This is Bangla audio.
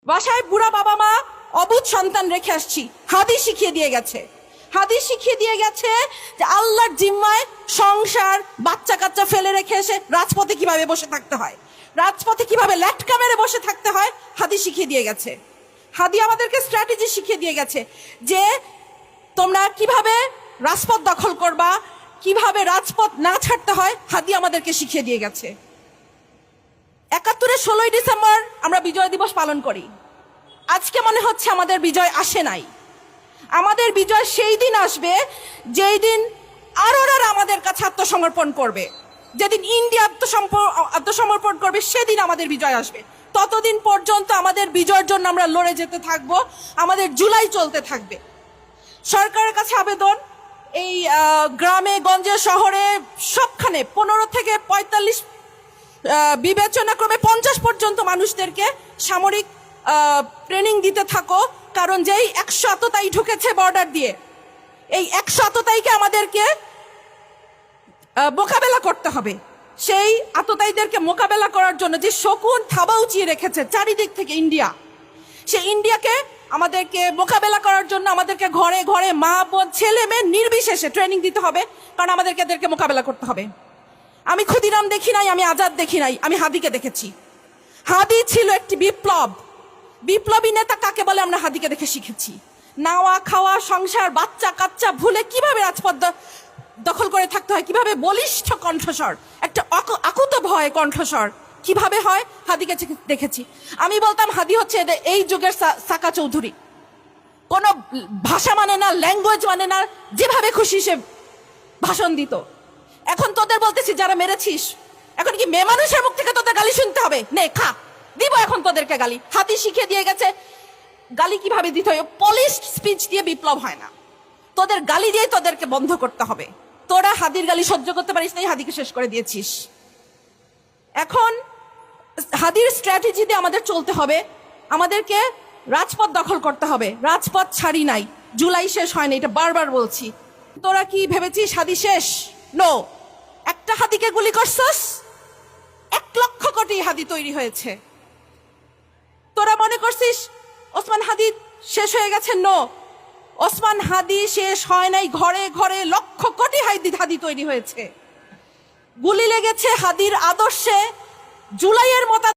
বাসায় বুড়া বাবা মা অবুঝ সন্তান রেখে আসছি, হাদিস শিখিয়ে দিয়ে গেছে। হাদিস শিখিয়ে দিয়ে গেছে যে আল্লাহর জিম্মায় সংসার বাচ্চা কাচ্চা ফেলে রেখে এসে রাজপথে কিভাবে বসে থাকতে হয়, রাজপথে কিভাবে ল্যাটকা মেরে বসে থাকতে হয়, হাদিস শিখিয়ে দিয়ে গেছে। হাদি আমাদেরকে স্ট্র্যাটেজি শিখিয়ে দিয়ে গেছে যে তোমরা কিভাবে রাজপথ দখল করবা, কিভাবে রাজপথ না ছাড়তে হয়, হাদি আমাদেরকে শিখিয়ে দিয়ে গেছে। ৭১-এর ১৬ই ডিসেম্বর আমরা বিজয় দিবস পালন করি। আজকে মনে হচ্ছে আমাদের বিজয় আসে নাই। আমাদের বিজয় সেই দিন আসবে যেই দিন আরোরা আমাদের কাছে আত্মসমর্পণ করবে, যেদিন ইন্ডিয়া আত্মসমর্পণ করবে, সেদিন আমাদের বিজয় আসবে। ততদিন পর্যন্ত আমাদের বিজয়ের জন্য আমরা লড়ে যেতে থাকবো, আমাদের জুলাই চলতে থাকবে। সরকারের কাছে আবেদন, এই গ্রামে গঞ্জে শহরে সবখানে ১৫ থেকে ৪৫ বিবেচনাক্রমে ৫০ পর্যন্ত মানুষদেরকে সামরিক ট্রেনিং দিতে থাকো। কারণ যেই ১০০ আততায়ী ঢুকেছে বর্ডার দিয়ে, এই ১০০ আততায়ীকে আমাদেরকে মোকাবেলা করতে হবে। সেই আততায়ীদেরকে মোকাবেলা করার জন্য যে শকুন থাবা উঁচিয়ে রেখেছে চারিদিক থেকে ইন্ডিয়া, সেই ইন্ডিয়াকে আমাদেরকে মোকাবেলা করার জন্য আমাদেরকে ঘরে ঘরে মা বোন ছেলে মেয়ে নির্বিশেষে ট্রেনিং দিতে হবে, কারণ আমাদেরকে এদেরকে মোকাবেলা করতে হবে। আমি ক্ষুদিরাম দেখি নাই, আমি আজাদ দেখি নাই, আমি হাদিকে দেখেছি। হাদি ছিল একটি বিপ্লব। বিপ্লবী নেতা কাকে বলে আমরা হাদিকে দেখে শিখেছি। নাওয়া খাওয়া সংসার বাচ্চা কাচ্চা ভুলে কিভাবে রাজপথ দখল করে থাকতে হয়, কিভাবে বলিষ্ঠ কণ্ঠস্বর, একটা আকুত ভয় কণ্ঠস্বর কিভাবে হয়, হাদিকে দেখেছি। আমি বলতাম হাদি হচ্ছে এই যুগের সাকা চৌধুরী। কোনো ভাষা মানে না, ল্যাঙ্গুয়েজ মানে না, যেভাবে খুশি সে ভাষণ দিত। এখন তোদের বলতেছি যারা মেরেছিস, এখন কি মেয়ে মানুষের মুখ থেকে তোদের গালি শুনতে হবে? নে খা, দিব এখন তোদেরকে গালি। হাদি শিখিয়ে দিয়ে গেছে গালি কিভাবে দিতে হয়। পলিশড স্পিচ দিয়ে বিপ্লব হয় না, তোদের গালি দিয়ে তোদেরকে বন্ধ করতে হবে। তোরা হাদির গালি সহ্য করতে পারিস নাই, হাদিকে শেষ করে দিয়েছিস। এখন হাদির স্ট্র্যাটেজি দিয়ে আমাদের চলতে হবে, আমাদেরকে রাজপথ দখল করতে হবে। রাজপথ ছাড়ি নাই, জুলাই শেষ হয়নি, এটা বারবার বলছি। তোরা কি ভেবেছিস হাদি শেষ? নো, একটা হাদিকে গুলি করছস, ১,০০,০০০ কোটি হাদি তৈরি হয়েছে। তোরা মনে করছিস ওসমান হাদি শেষ হয়ে গেছে? নো, ওসমান হাদি শেষ হয় নাই, ঘরে ঘরে লক্ষ কোটি হাদি তৈরি হয়েছে। গুলি লেগেছে হাদির আদর্শে, জুলাইয়ের মতো